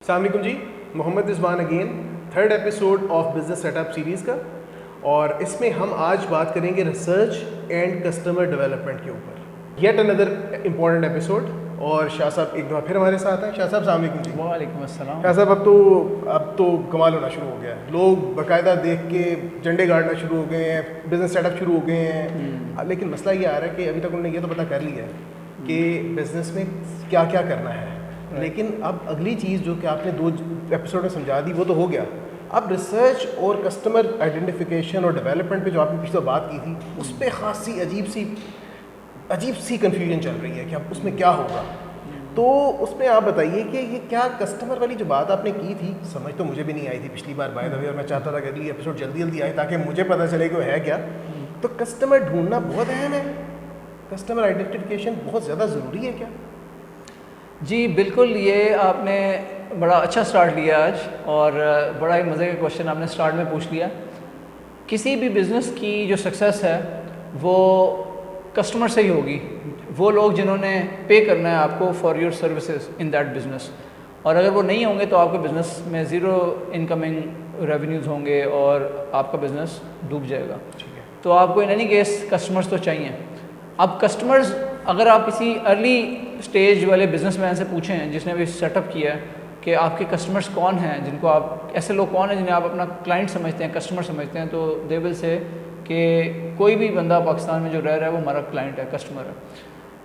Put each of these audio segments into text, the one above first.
السلام علیکم جی، Muhammad Rizwan again, third episode of business set up series کا. اور اس میں ہم آج بات کریں گے ریسرچ اینڈ کسٹمر ڈیولپمنٹ کے اوپر. یٹ اندر امپورٹنٹ ایپیسوڈ. اور شاہ صاحب ایک دفعہ پھر ہمارے ساتھ ہیں. شاہ صاحب السلام علیکم جی. وعلیکم السلام. شاہ صاحب اب تو کمال ہونا شروع ہو گیا ہے. لوگ باقاعدہ دیکھ کے جھنڈے گاڑنا شروع ہو گئے ہیں, بزنس سیٹ اپ شروع ہو گئے ہیں. لیکن مسئلہ یہ آ رہا ہے کہ ابھی تک انہوں نے یہ تو پتہ کر لیا ہے کہ بزنس میں کیا کیا کرنا ہے, لیکن اب اگلی چیز جو کہ آپ نے 2 ایپیسوڈ میں سمجھا دی وہ تو ہو گیا. اب ریسرچ اور کسٹمر آئیڈینٹیفیکیشن اور ڈیولپمنٹ پہ جو آپ نے پچھلے بات کی تھی, اس پہ خاصی عجیب سی کنفیوژن چل رہی ہے کہ اب اس میں کیا ہوگا. تو اس میں آپ بتائیے کہ یہ کیا کسٹمر والی جو بات آپ نے کی تھی, سمجھ تو مجھے بھی نہیں آئی تھی پچھلی بار بائی دا وے, اور میں چاہتا تھا کہ اگلی ایپیسوڈ جلدی آئے تاکہ مجھے پتہ چلے کہ وہ ہے کیا. تو کسٹمر ڈھونڈنا بہت اہم ہے, کسٹمر آئیڈینٹیفیکیشن بہت زیادہ ضروری ہے کیا؟ جی بالکل, یہ آپ نے بڑا اچھا سٹارٹ لیا آج, اور بڑا ہی مزے کا کوشچن آپ نے سٹارٹ میں پوچھ لیا. کسی بھی بزنس کی جو سکسیس ہے وہ کسٹمر سے ہی ہوگی. وہ لوگ جنہوں نے پے کرنا ہے آپ کو for your services in that business, اور اگر وہ نہیں ہوں گے تو آپ کے بزنس میں زیرو انکمنگ ریونیوز ہوں گے اور آپ کا بزنس ڈوب جائے گا. تو آپ کو ان اینی کیس کسٹمرز تو چاہیے. اب کسٹمرز, اگر آپ کسی ارلی اسٹیج والے بزنس مین سے پوچھیں جس نے ابھی سیٹ اپ کیا ہے کہ آپ کے کسٹمرز کون ہیں, جن کو آپ, ایسے لوگ کون ہیں جنہیں آپ اپنا کلائنٹ سمجھتے ہیں, کسٹمر سمجھتے ہیں, تو دے ول سے کہ کوئی بھی بندہ پاکستان میں جو رہ رہا ہے وہ ہمارا کلائنٹ ہے, کسٹمر ہے.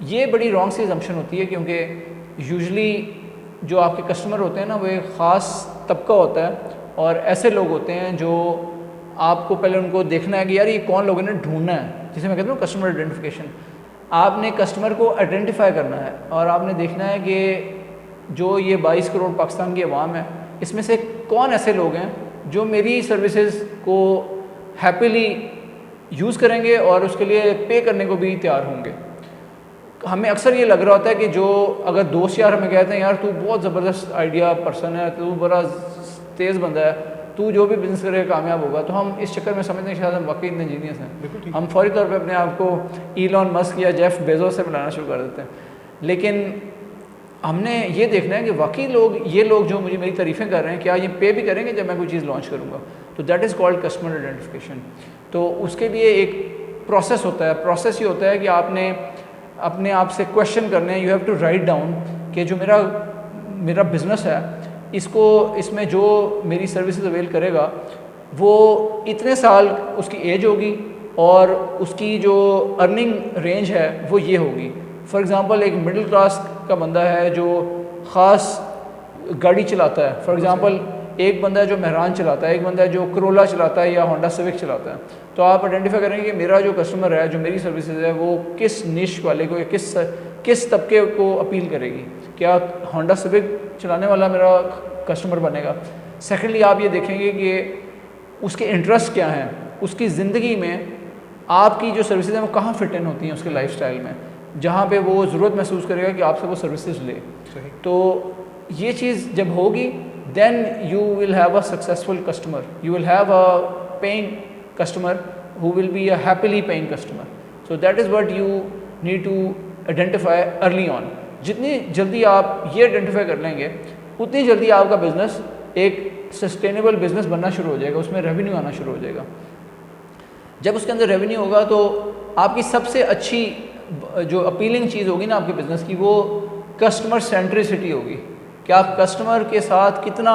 یہ بڑی رانگ سی اسمپشن ہوتی ہے, کیونکہ یوزلی جو آپ کے کسٹمر ہوتے ہیں نا وہ ایک خاص طبقہ ہوتا ہے, اور ایسے لوگ ہوتے ہیں جو آپ کو پہلے ان کو دیکھنا ہے کہ یار یہ کون لوگوں نے ڈھونڈنا ہے, جسے میں کہتا ہوں کسٹمر آئیڈینٹیفیکیشن. آپ نے کسٹمر کو آئیڈینٹیفائی کرنا ہے اور آپ نے دیکھنا ہے کہ جو یہ 22 کروڑ پاکستان کی عوام ہے, اس میں سے کون ایسے لوگ ہیں جو میری سروسز کو ہیپیلی یوز کریں گے اور اس کے لیے پے کرنے کو بھی تیار ہوں گے. ہمیں اکثر یہ لگ رہا ہوتا ہے کہ جو اگر دوست یار ہمیں کہتے ہیں یار تو بہت زبردست آئیڈیا پرسن ہے, تو بڑا تیز بندہ ہے, تو جو بھی بزنس کرے کامیاب ہوگا, تو ہم اس چکر میں سمجھتے ہیں کہ شاید ہم واقعی اتنے جینیس ہیں. ہم فوری طور پہ اپنے آپ کو ایلون مسک یا جیف بیزوس سے ملانا شروع کر دیتے ہیں. لیکن ہم نے یہ دیکھنا ہے کہ واقعی یہ لوگ جو میری تعریفیں کر رہے ہیں, کیا یہ پے بھی کریں گے جب میں کوئی چیز لانچ کروں گا. تو that is called customer identification. تو اس کے لیے ایک پروسیس ہوتا ہے. پروسیس یہ ہوتا ہے کہ آپ نے اپنے آپ سے کویشچن کرنے ہیں, you have to write down کہ جو میرا بزنس ہے, اس میں جو میری سروسز اویل کرے گا وہ اتنے سال اس کی ایج ہوگی اور اس کی جو ارننگ رینج ہے وہ یہ ہوگی. فار ایگزامپل ایک مڈل کلاس کا بندہ ہے جو خاص گاڑی چلاتا ہے, فار ایگزامپل ایک بندہ ہے جو مہران چلاتا ہے, ایک بندہ ہے جو کرولا چلاتا ہے یا ہونڈا سیوک چلاتا ہے. تو آپ آئیڈینٹیفائی کریں گے کہ میرا جو کسٹمر ہے, جو میری سروسز ہے, وہ کس نش والے کو, کس طبقے کو اپیل کرے گی. کیا ہونڈا سیوک چلانے والا میرا کسٹمر بنے گا. سیکنڈلی آپ یہ دیکھیں گے کہ اس کے انٹرسٹ کیا ہیں, اس کی زندگی میں آپ کی جو سروسز ہیں وہ کہاں فٹ ان ہوتی ہیں اس کے لائف سٹائل میں, جہاں پہ وہ ضرورت محسوس کرے گا کہ آپ سے وہ سروسز لے. تو یہ چیز جب ہوگی then you will have a successful customer, you will have a paying customer who will be a happily paying customer. So that is what you need to identify early on. جتنی جلدی آپ یہ آئیڈینٹیفائی کر لیں گے اتنی جلدی آپ کا بزنس ایک سسٹینیبل بزنس بننا شروع ہو جائے گا, اس میں ریونیو آنا شروع ہو جائے گا. جب اس کے اندر ریونیو ہوگا تو آپ کی سب سے اچھی جو اپیلنگ چیز ہوگی نا آپ کے بزنس کی, وہ کسٹمر سینٹریسٹی ہوگی, کہ آپ کسٹمر کے ساتھ کتنا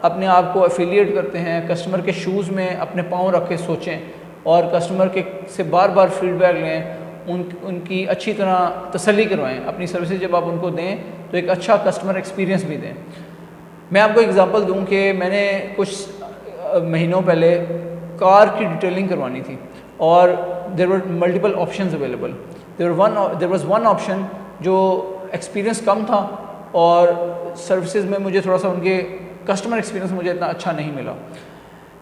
اپنے آپ کو ایفیلیٹ کرتے ہیں, کسٹمر کے شوز میں اپنے پاؤں رکھ کے سوچیں اور کسٹمر سے بار بار فیڈ بیک لیں, ان کی اچھی طرح تسلی کروائیں. اپنی سروسز جب آپ ان کو دیں تو ایک اچھا کسٹمر ایکسپیرینس بھی دیں. میں آپ کو ایگزامپل دوں کہ میں نے کچھ مہینوں پہلے کار کی ڈیٹیلنگ کروانی تھی, اور there were multiple options available. There was one option جو ایکسپیرینس کم تھا اور سروسز میں مجھے تھوڑا سا ان کے کسٹمر ایکسپیرینس مجھے اتنا اچھا نہیں ملا.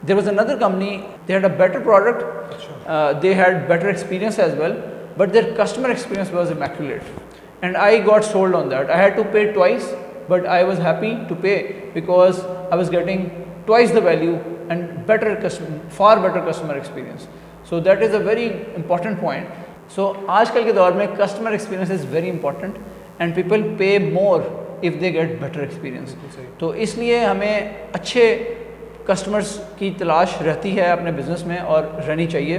There was another company, they had a better product, they had better experience as well, but their customer experience was immaculate, and I got sold on that. I had to pay twice, but I was happy to pay because I was getting twice the value and for better customer experience. So that is a very important point. So آج کل کے دور میں customer experience is very important, and people pay more if they get better experience. صحیح. تو اس لیے ہمیں اچھے کسٹمرز کی تلاش رہتی ہے اپنے بزنس میں اور رہنی چاہیے,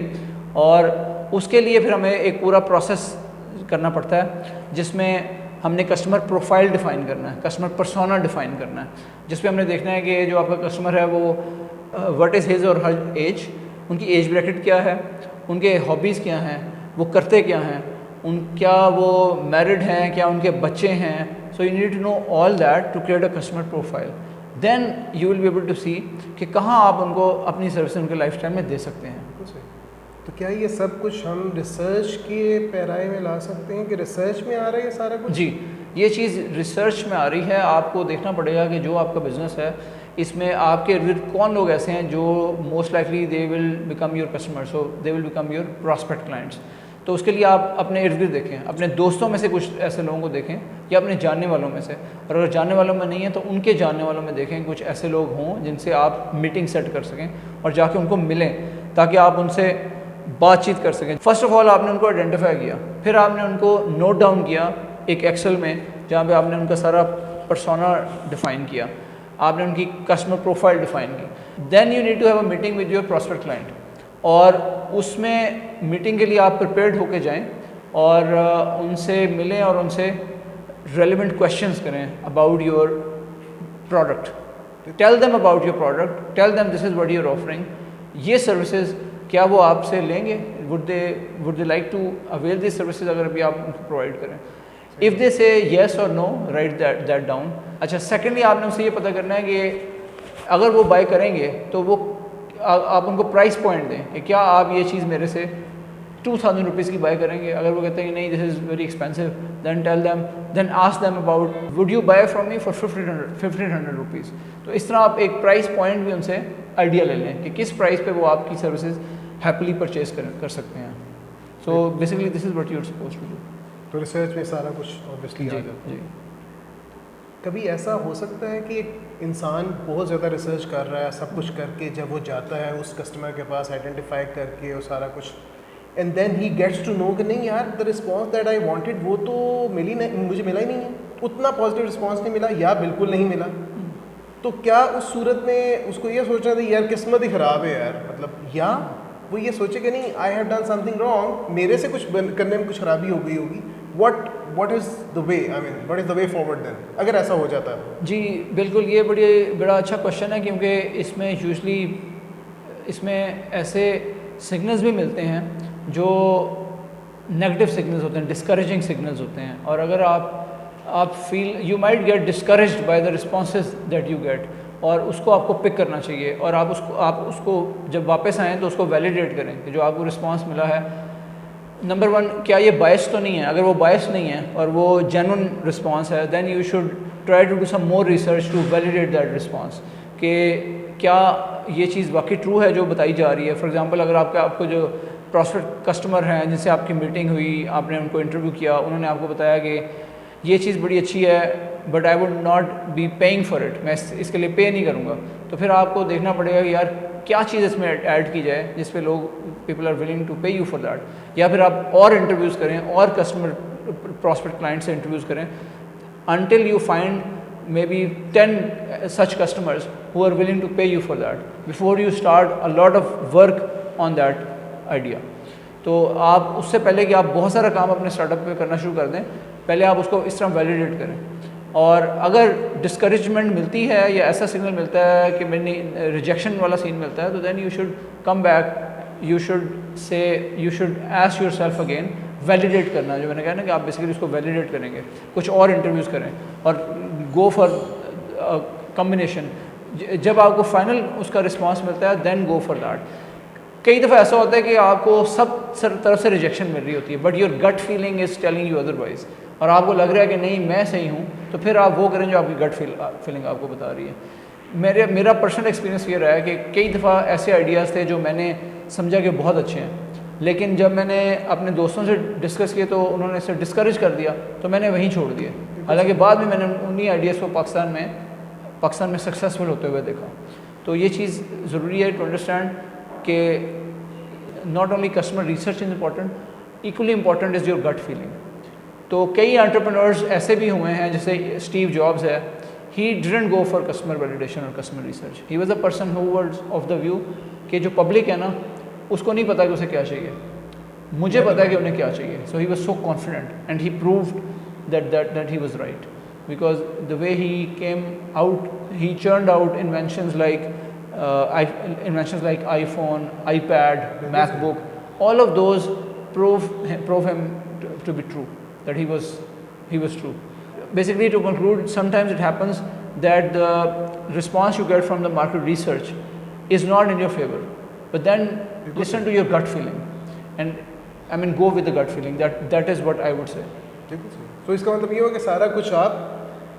اور اس کے لیے پھر ہمیں ایک پورا پروسیس کرنا پڑتا ہے جس میں ہم نے کسٹمر پروفائل ڈیفائن کرنا ہے, کسٹمر پرسونا ڈیفائن کرنا ہے, جس پہ ہم نے دیکھنا ہے کہ جو آپ کا کسٹمر ہے وہ what is his or Hare age, ان کی ایج بریکٹ کیا ہے, ان کے ہابیز کیا ہیں, وہ کرتے کیا ہیں, کیا وہ میرڈ ہیں, کیا ان کے بچے ہیں. So you need to know all that to create a customer profile. Then you will be able to see کہ کہاں آپ ان کو اپنی سروس ان کے لائف ٹائم میں دے سکتے ہیں. تو کیا یہ سب کچھ ہم ریسرچ کے پیرائے میں لا سکتے ہیں کہ ریسرچ میں آ رہا ہے یہ سارا کچھ؟ جی, یہ چیز ریسرچ میں آ رہی ہے. آپ کو دیکھنا پڑے گا کہ جو آپ کا بزنس ہے اس میں آپ کے ارد کون لوگ ایسے ہیں جو most likely they will become your customer, so they will become your prospect clients. تو اس کے لیے آپ اپنے ارد گرد دیکھیں, اپنے دوستوں میں سے کچھ ایسے لوگوں کو دیکھیں یا اپنے جاننے والوں میں سے, اور اگر جاننے والوں میں نہیں ہے تو ان کے جاننے والوں میں دیکھیں کچھ ایسے لوگ ہوں جن سے آپ میٹنگ سیٹ کر سکیں اور جا کے ان کو ملیں تاکہ آپ ان سے بات چیت کر سکیں. فرسٹ آف آل آپ نے ان کو آئیڈینٹیفائی کیا, پھر آپ نے ان کو نوٹ ڈاؤن کیا ایک ایکسل میں جہاں پہ آپ نے ان کا سارا پرسونا ڈیفائن کیا, آپ نے ان کی کسٹمر پروفائل ڈیفائن کی. Then you need to have a meeting with your prospect client, اور اس میں میٹنگ کے لیے آپ پریپیئرڈ ہو کے جائیں اور ان سے ملیں اور ان سے ریلیونٹ کویشچنس کریں about your product. Tell them about your product, tell them this is what you are offering. یہ سروسز کیا وہ آپ سے لیں گے, would they like to avail these services اگر ابھی آپ ان کو پرووائڈ کریں. اف دے سے یس اور نو, رائٹ دیٹ ڈاؤن. اچھا, سیکنڈلی آپ نے ان سے یہ پتہ کرنا ہے کہ اگر وہ بائی کریں گے تو وہ آپ ان کو پرائس پوائنٹ دیں کہ کیا آپ یہ چیز میرے سے 2000 روپیز کی بائی کریں گے. اگر وہ کہتے ہیں کہ نہیں this is very expensive, then tell them, then ask them about would you buy from me for 1500 rupees. تو اس طرح آپ ایک پرائس پوائنٹ بھی ان سے آئیڈیا لے لیں کہ کس پرائس پہ وہ آپ کی سروسز ہیپیلی پرچیز کر سکتے ہیں. So basically this is what you are suppose to do. تو ریسرچ میں سارا کچھ اوبیسلی آ جاتا ہے. کبھی ایسا ہو سکتا ہے کہ ایک انسان بہت زیادہ ریسرچ کر رہا ہے سب کچھ کر کے, جب وہ جاتا ہے اس کسٹمر کے پاس آئیڈینٹیفائی کر کے اور سارا کچھ, and then he gets to know کہ نہیں یار the response that I wanted وہ تو مجھے ملا ہی نہیں ہے, اتنا پازیٹیو رسپانس نہیں ملا یا بالکل نہیں ملا. تو کیا اس صورت میں اس کو یہ سوچنا تھا یار قسمت ہی خراب ہے یار, مطلب, یا وہ یہ سوچے کہ نہیں I have done some thing wrong, میرے سے کچھ کرنے میں کچھ خرابی ہو گئی ہوگی, what is the way, I mean what is the way forward then اگر ایسا ہو جاتا ہے؟ جی بالکل, یہ بڑا اچھا کوشچن ہے کیونکہ اس میں یوزلی اس میں ایسے سگنلز بھی ملتے ہیں جو نیگیٹو سگنلز ہوتے ہیں, ڈسکریجنگ سگنلز ہوتے ہیں. اور اگر آپ feel you might get discouraged by the responses that you get, اور اس کو آپ کو پک کرنا چاہیے, اور آپ اس کو جب واپس آئیں تو اس کو ویلیڈیٹ کریں کہ جو آپ کو رسپانس ملا ہے, نمبر 1 کیا یہ باعث تو نہیں ہے. اگر وہ باعث نہیں ہے اور وہ جینون رسپانس ہے, then you should try to do some more research to validate that response کہ کیا یہ چیز واقعی ٹرو ہے جو بتائی جا رہی ہے. فار ایگزامپل اگر آپ کو جو پراسپیکٹ کسٹمر ہیں جن سے آپ کی میٹنگ ہوئی, آپ نے ان کو انٹرویو کیا, انہوں نے آپ کو بتایا کہ یہ چیز بڑی اچھی ہے but I would not be paying for it, میں اس کے لیے پے نہیں کروں گا. تو پھر آپ کو دیکھنا پڑے گا کہ یار کیا چیز اس میں ایڈ کی جائے جس پہ لوگ people are willing to pay you for that. یا پھر آپ اور انٹرویوز کریں اور کسٹمر پراسپیکٹ کلائنٹ سے انٹرویوز کریں until you find maybe 10 such customers who are willing to pay you for that before you start a lot of work on that idea. تو آپ اس سے پہلے کہ آپ بہت سارا کام اپنے اسٹارٹ اپ پہ کرنا شروع کر دیں, پہلے آپ اس کو اس طرح ویلیڈیٹ کریں. اور اگر ڈسکریجمنٹ ملتی ہے یا ایسا سگنل ملتا ہے کہ میں نے ریجیکشن والا سین ملتا ہے, تو then you should come back, you should ask yourself again, validate کرنا, جو میں نے کہا نا کہ آپ بیسیکلی اس کو ویلیڈیٹ کریں گے, کچھ اور انٹرویوز کریں اور گو فار کمبینیشن. جب آپ کو فائنل اس کا رسپانس ملتا ہے دین گو فار دیٹ. کئی دفعہ ایسا ہوتا ہے کہ آپ کو سب طرف سے ریجیکشن مل رہی ہوتی ہے but your gut feeling is telling you otherwise, اور آپ کو لگ رہا ہے کہ نہیں میں صحیح ہوں, تو پھر آپ وہ کریں جو آپ کی گٹ فیلنگ آپ کو بتا رہی ہے. میرا پرسنل ایکسپیرینس یہ رہا ہے کہ کئی دفعہ ایسے آئیڈیاز تھے جو میں نے سمجھا کہ بہت اچھے ہیں, لیکن جب میں نے اپنے دوستوں سے ڈسکس کیے تو انہوں نے اسے ڈسکریج کر دیا, تو میں نے وہیں چھوڑ دیے. حالانکہ بعد میں نے انہیں آئیڈیاز کو پاکستان میں سکسیزفل ہوتے ہوئے دیکھا. تو یہ چیز ضروری ہے ٹو انڈرسٹینڈ کہ not only customer research is important, equally important is your gut feeling. تو کئی انٹرپرینورز ایسے بھی ہوئے ہیں جیسے اسٹیو جابز ہے. He didn't go for customer validation or customer research. He was a person who was of the view کہ جو پبلک ہے نا اس کو نہیں پتا کہ اسے کیا چاہیے, مجھے پتا ہے کہ انہیں کیا چاہیے. So he was so confident and he proved that he was right because the way he came out, he churned out inventions like iPhone, iPad, MacBook. All of those prove him to be true, that he was true. Basically, to conclude, sometimes it happens that the response you get from the market research is not in your favor, but then listen to your gut feeling, and go with the gut feeling. That is what I would say. تو اس کا مطلب یہ ہو کہ سارا کچھ آپ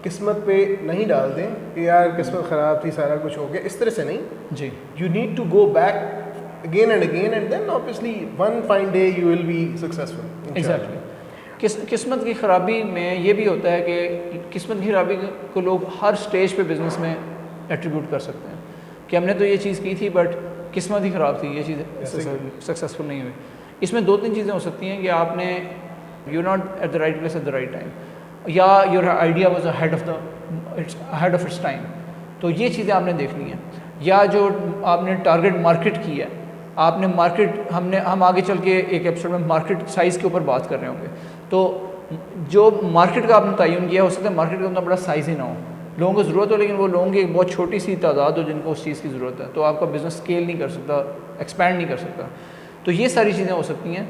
قسمت پہ نہیں ڈال دیں کہ یار قسمت خراب تھی سارا کچھ ہو گیا, اس طرح سے نہیں جی. You need to go back again and again and then obviously one fine day you will be successful. Exactly. قسمت کی خرابی میں یہ بھی ہوتا ہے کہ قسمت کی خرابی کو لوگ ہر سٹیج پہ بزنس میں ایٹریبیوٹ کر سکتے ہیں کہ ہم نے تو یہ چیز کی تھی بٹ قسمت ہی خراب تھی, یہ چیز سکسیزفل نہیں ہوئی. اس میں 2-3 چیزیں ہو سکتی ہیں کہ آپ نے you not at the right place at the right time, یا your idea was ahead of its time, تو یہ چیزیں آپ نے دیکھنی ہیں. یا جو آپ نے ٹارگیٹ مارکیٹ کی ہے, آپ نے مارکیٹ, ہم آگے چل کے ایک ایپیسوڈ میں مارکیٹ سائز کے اوپر بات کر رہے ہوں گے, تو جو مارکیٹ کا آپ نے تعین کیا ہو سکتا ہے مارکیٹ کا اتنا بڑا سائز ہی نہ ہو, لوگوں کو ضرورت ہو لیکن وہ لوگوں کی ایک بہت چھوٹی سی تعداد ہو جن کو اس چیز کی ضرورت ہے, تو آپ کا بزنس اسکیل نہیں کر سکتا, ایکسپینڈ نہیں کر سکتا. تو یہ ساری چیزیں ہو سکتی ہیں.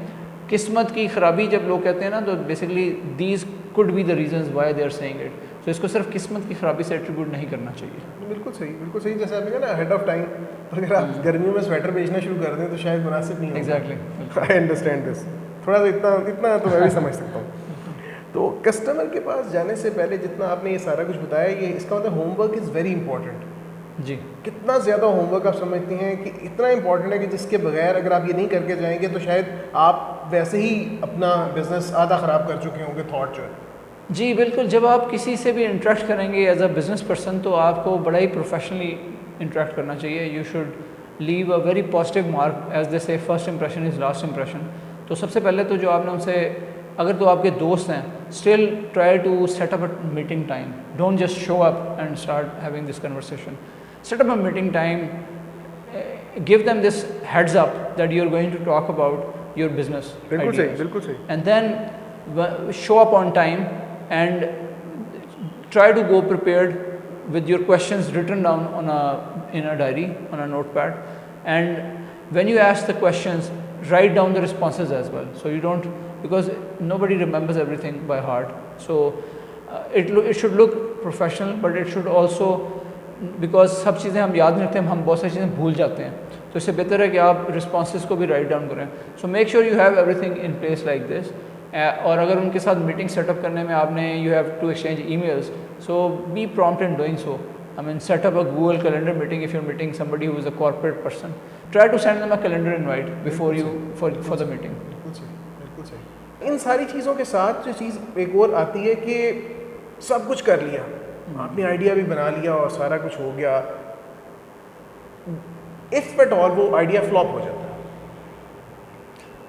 قسمت کی خرابی جب لوگ کہتے ہیں نا, تو basically these could be the reasons why they are seeing it. تو اس کو صرف قسمت کی خرابی سے ایٹریبیوٹ نہیں کرنا چاہیے. بالکل صحیح. جیسے آپ نے کہا نا ہیڈ آف ٹائم, اگر آپ گرمیوں میں سویٹر بیچنا شروع کر دیں تو شاید مناسب نہیں ہوگا. Exactly, I understand this. تھوڑا سا اتنا تو میں بھی سمجھ سکتا ہوں. تو کسٹمر کے پاس جانے سے پہلے جتنا آپ نے یہ سارا کچھ بتایا, یہ اس کا مطلب homework is very important. جی. کتنا زیادہ ہوم ورک آپ سمجھتی ہیں کہ اتنا امپورٹنٹ ہے کہ جس کے بغیر اگر آپ یہ نہیں کر کے جائیں گے تو شاید آپ ویسے ہی اپنا بزنس آدھا خراب کر چکے ہوں گے تھاٹ جو ہے. جی بالکل. جب آپ کسی سے بھی انٹریکٹ کریں گے ایز اے بزنس پرسن تو آپ کو بڑا ہی پروفیشنلی انٹریکٹ کرنا چاہیے. You should leave a very positive mark, as they say first impression is last impression. تو سب سے پہلے تو جو آپ نے ان سے, اگر تو آپ کے دوست ہیں, still try to set up a meeting time. Don't just show up and start having this conversation. Set up a meeting time, give them this heads up that you are going to talk about your business. بالکل صحیح. And then show up on time and try to go prepared with your questions written down in a diary, on a notepad, and when you ask the questions write down the responses as well, so you don't, because nobody remembers everything by heart. So it should look professional, but it should also, because سب چیزیں ہم یاد نہیں رکھتے ہیں, ہم بہت ساری چیزیں بھول جاتے ہیں, تو اس سے بہتر ہے کہ آپ رسپانسز کو بھی رائٹ ڈاؤن کریں. So make sure you have every thing in place like this. اور اگر ان کے ساتھ میٹنگ سیٹ اپ کرنے میں آپ نے you have to exchange emails, so be prompt in doing so. I mean set up a Google calendar meeting if you are meeting somebody who is a corporate person. Try to send them a calendar invite before you for the meeting. بالکل صحیح. ان ساری چیزوں کے ساتھ جو چیز ایک اور آتی ہے کہ سب کچھ کر لیا, آپ نے آئیڈیا بھی بنا لیا اور سارا کچھ ہو گیا, اف ایٹ آل وہ آئیڈیا فلاپ ہو جاتا ہے,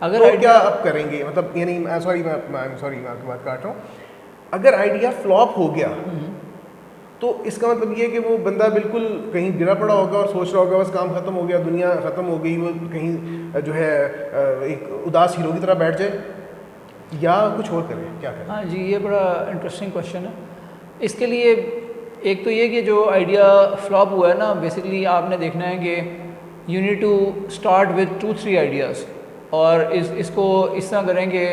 اگر کیا آپ کریں گے؟ مطلب یعنی سوری میں آپ کی بات کاٹ رہا ہوں. اگر آئیڈیا فلاپ ہو گیا تو اس کا مطلب یہ کہ وہ بندہ بالکل کہیں گرا پڑا ہوگا اور سوچ رہا ہوگا بس کام ختم ہو گیا, دنیا ختم ہو گئی, وہ کہیں جو ہے ایک اداس ہیرو کی طرح بیٹھ جائے, یا کچھ اور کریں, کیا کریں؟ ہاں جی, یہ بڑا انٹرسٹنگ کوشچن ہے. اس کے لیے ایک تو یہ کہ جو آئیڈیا فلاپ ہوا ہے نا, بیسکلی آپ نے دیکھنا ہے کہ you need to start with 2-3 ideas, اور اس کو اس طرح کریں کہ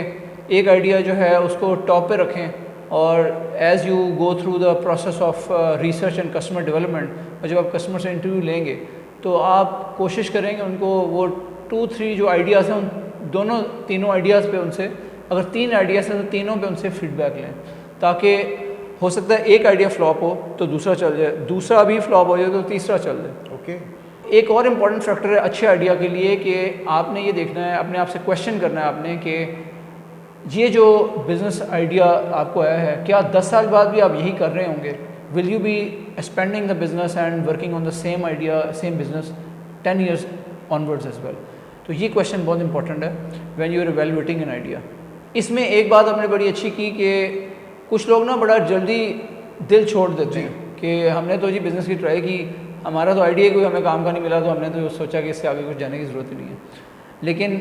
ایک آئیڈیا جو ہے اس کو ٹاپ پہ رکھیں, اور as you go through the process of research and customer development, اور جب آپ کسٹمر سے انٹرویو لیں گے تو آپ کوشش کریں کہ ان کو وہ 2-3 جو آئیڈیاز ہیں ان تینوں آئیڈیاز پہ ان سے, اگر 3 آئیڈیاز ہیں تو تینوں پہ ان سے فیڈ بیک لیں, تاکہ ہو سکتا ہے ایک آئیڈیا فلاپ ہو تو دوسرا چل جائے, دوسرا بھی فلاپ ہو جائے تو تیسرا چل جائے. اوکے. ایک اور امپورٹنٹ فیکٹر ہے اچھے آئیڈیا کے لیے کہ آپ نے یہ دیکھنا ہے, اپنے آپ سے کویشچن کرنا ہے آپ نے کہ یہ جو بزنس آئیڈیا آپ کو آیا ہے, کیا 10 سال بعد بھی آپ یہی کر رہے ہوں گے؟ Will you be expanding the business and working on the same idea, same business 10 years onwards as well. تو یہ کویشچن بہت امپورٹنٹ ہے when you are evaluating an idea. اس میں ایک بات ہم نے بڑی اچھی کی کہ کچھ لوگ نا بڑا جلدی دل چھوڑ دیتے ہیں کہ ہم نے تو جی بزنس کی ٹرائی کی, ہمارا تو آئیڈیا کوئی ہمیں کام کا نہیں ملا تو ہم نے تو سوچا کہ اس سے آگے کچھ جانے کی ضرورت ہی نہیں ہے. لیکن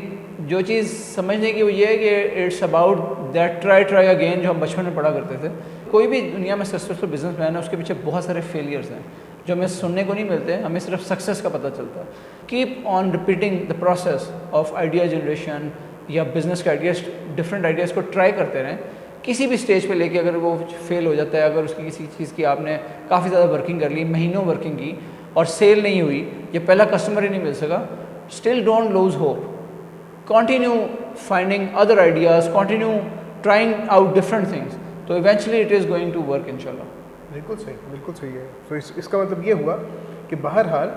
جو چیز سمجھنے کی وہ یہ ہے کہ it's about that try again, جو ہم بچپن میں پڑھا کرتے تھے. کوئی بھی دنیا میں سکسیزفل بزنس مین ہے اس کے پیچھے بہت سارے فیلیئرز ہیں جو ہمیں سننے کو نہیں ملتے, ہمیں صرف سکسیز کا پتہ چلتا ہے. Keep on repeating the process of idea generation یا بزنس کے آئیڈیاز, ڈفرینٹ آئیڈیاز کو ٹرائی کرتے رہیں. کسی بھی اسٹیج پہ لے کے اگر وہ فیل ہو جاتا ہے, اگر اس کی کسی چیز کی آپ نے کافی زیادہ ورکنگ کر لی, مہینوں ورکنگ کی اور سیل نہیں ہوئی یا پہلا کسٹمر ہی نہیں مل سکا, still don't lose hope. Continue finding other ideas, continue trying out different things, تو eventually it is going to work انشاءاللہ. بالکل صحیح ہے. تو اس کا مطلب یہ ہوا کہ بہرحال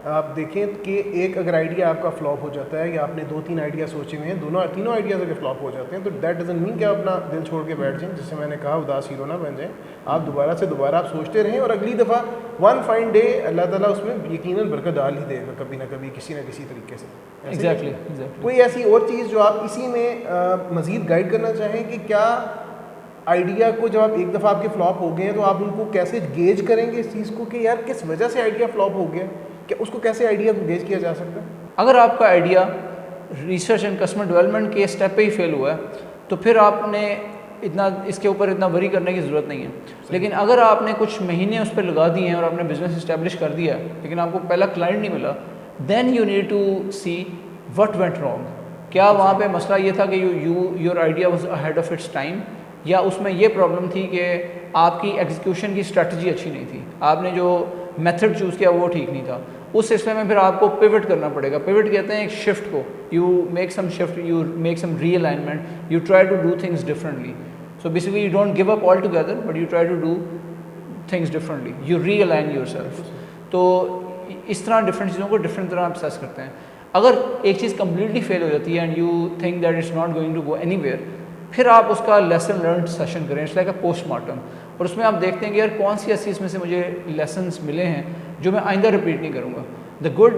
آپ دیکھیں کہ ایک اگر آئیڈیا آپ کا فلاپ ہو جاتا ہے یا آپ نے 2-3 آئیڈیا سوچے ہوئے ہیں, تینوں آئیڈیاز اگر فلاپ ہو جاتے ہیں تو دیٹ ڈزنٹ مین کہ آپ اپنا دل چھوڑ کے بیٹھ جائیں. جس سے میں نے کہا اداس ہیرو نہ بن جائیں, آپ دوبارہ سے دوبارہ آپ سوچتے رہیں اور اگلی دفعہ ون فائن ڈے اللہ تعالیٰ اس میں یقیناً برکت ڈال ہی دے گا کبھی نہ کبھی کسی نہ کسی طریقے سے. ایگزیکٹلی. کوئی ایسی اور چیز جو آپ اسی میں مزید گائیڈ کرنا چاہیں کہ کیا آئیڈیا کو جب آپ ایک دفعہ آپ کے فلاپ ہو گئے ہیں تو آپ ان کو کیسے گیج کریں گے اس چیز کو کہ یار کس وجہ سے آئیڈیا فلاپ ہو گیا, کہ اس کو کیسے آئیڈیا کو گیج کیا جا سکتا ہے؟ اگر آپ کا idea research and customer development کے اسٹیپ پہ ہی فیل ہوا ہے تو پھر آپ نے اتنا اس کے اوپر اتنا وری کرنے کی ضرورت نہیں ہے. لیکن اگر آپ نے کچھ مہینے اس پہ لگا دیے ہیں اور آپ نے بزنس اسٹیبلش کر دیا ہے لیکن آپ کو پہلا کلائنٹ نہیں ملا, then you need to see what went wrong. کیا وہاں پہ مسئلہ یہ تھا کہ your idea was ahead of its time, یا اس میں یہ پرابلم تھی کہ آپ کی ایگزیکیوشن کی اسٹریٹجی اچھی نہیں تھی, آپ نے جو میتھڈ چوز کیا وہ ٹھیک نہیں تھا. اس سلسلے میں پھر آپ کو پیوٹ کرنا پڑے گا. پیوٹ کہتے ہیں ایک شفٹ کو, you make some shift, you make some realignment, you try to do things differently. So basically you don't give up all together but you try to do things differently, you realign yourself. تو اس طرح different چیزوں کو different طرح آپ assess کرتے ہیں. اگر ایک چیز کمپلیٹلی فیل ہو جاتی ہے and you think that it's not going to go anywhere, پھر آپ اس کا لیسن لرنڈ سیشن کریں. It's like a post mortem, اور اس میں آپ دیکھتے ہیں کہ یار کون سی ایسی اس میں سے مجھے لیسنس ملے ہیں جو میں آئندہ رپیٹ نہیں کروں گا. دا گڈ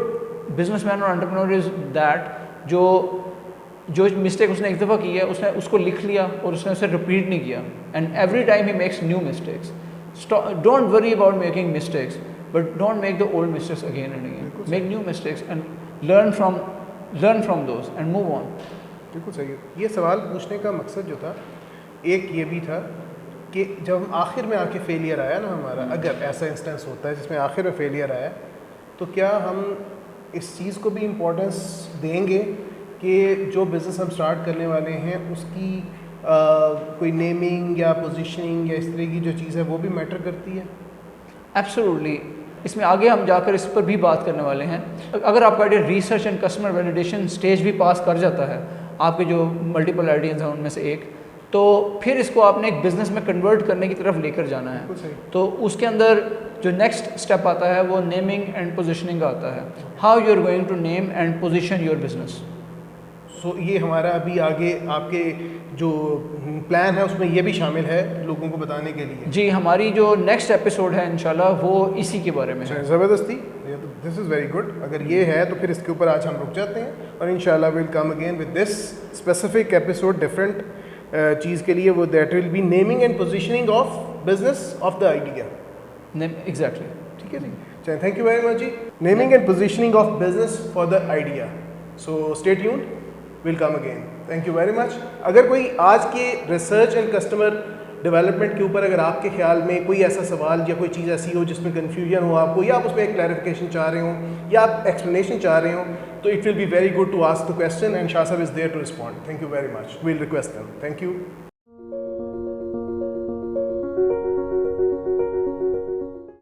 بزنس مین اور انٹرپرینور از دیٹ جو مسٹیک اس نے ایک دفعہ کی ہے اس نے اس کو لکھ لیا اور اس نے اسے رپیٹ نہیں کیا, and every time he makes new mistakes. Don't worry about making mistakes but don't make the old mistakes again and again. Make new mistakes and learn from those and move on. بالکل صحیح ہے. یہ سوال پوچھنے کا مقصد جو تھا ایک یہ بھی تھا کہ جب ہم آخر میں آ کے فیلئر آیا نا ہمارا, اگر ایسا انسٹنس ہوتا ہے جس میں آخر میں فیلئر آیا, تو کیا ہم اس چیز کو بھی امپورٹنس دیں گے کہ جو بزنس ہم سٹارٹ کرنے والے ہیں اس کی کوئی نیمنگ یا پوزیشننگ یا اس طرح کی جو چیز ہے وہ بھی میٹر کرتی ہے؟ ایبسولوٹلی. اس میں آگے ہم جا کر اس پر بھی بات کرنے والے ہیں. اگر آپ کا idea research and customer validation stage بھی پاس کر جاتا ہے, آپ کے جو ملٹیپل آئیڈیاز ہیں ان میں سے ایک, تو پھر اس کو آپ نے ایک بزنس میں کنورٹ کرنے کی طرف لے کر جانا ہے. تو اس کے اندر جو نیکسٹ اسٹیپ آتا ہے وہ نیمنگ اینڈ پوزیشننگ کا آتا ہے. How you are going to name and position your business. So یہ ہمارا ابھی آگے آپ کے جو پلان ہے اس میں یہ بھی شامل ہے لوگوں کو بتانے کے لیے. جی, ہماری جو نیکسٹ ایپیسوڈ ہے انشاءاللہ وہ اسی کے بارے میں ہے. زبردستی, دس از ویری گڈ. اگر یہ ہے تو پھر اس کے اوپر آج ہم رک جاتے ہیں اور انشاءاللہ we'll come again with this specific episode different چیز کے لیے. وہ that will be naming and positioning of business of the idea. Exactly. ٹھیک ہے جی, چلیں, تھینک یو ویری مچ جی. Naming and positioning of business for the idea. So stay tuned, we'll come again. Thank you very much. اگر کوئی آج کے research and customer development کے اوپر اگر آپ کے خیال میں کوئی ایسا سوال یا کوئی چیز ایسی ہو جس میں کنفیوژن ہو آپ کو, یا آپ اس میں ایک کلیریفیکیشن چاہ رہے ہوں یا آپ ایکسپلینیشن چاہ رہے ہوں, تو it will be very good to ask the question and Shah صاحب is there to respond. Thank you very much. We'll request them. Thank you.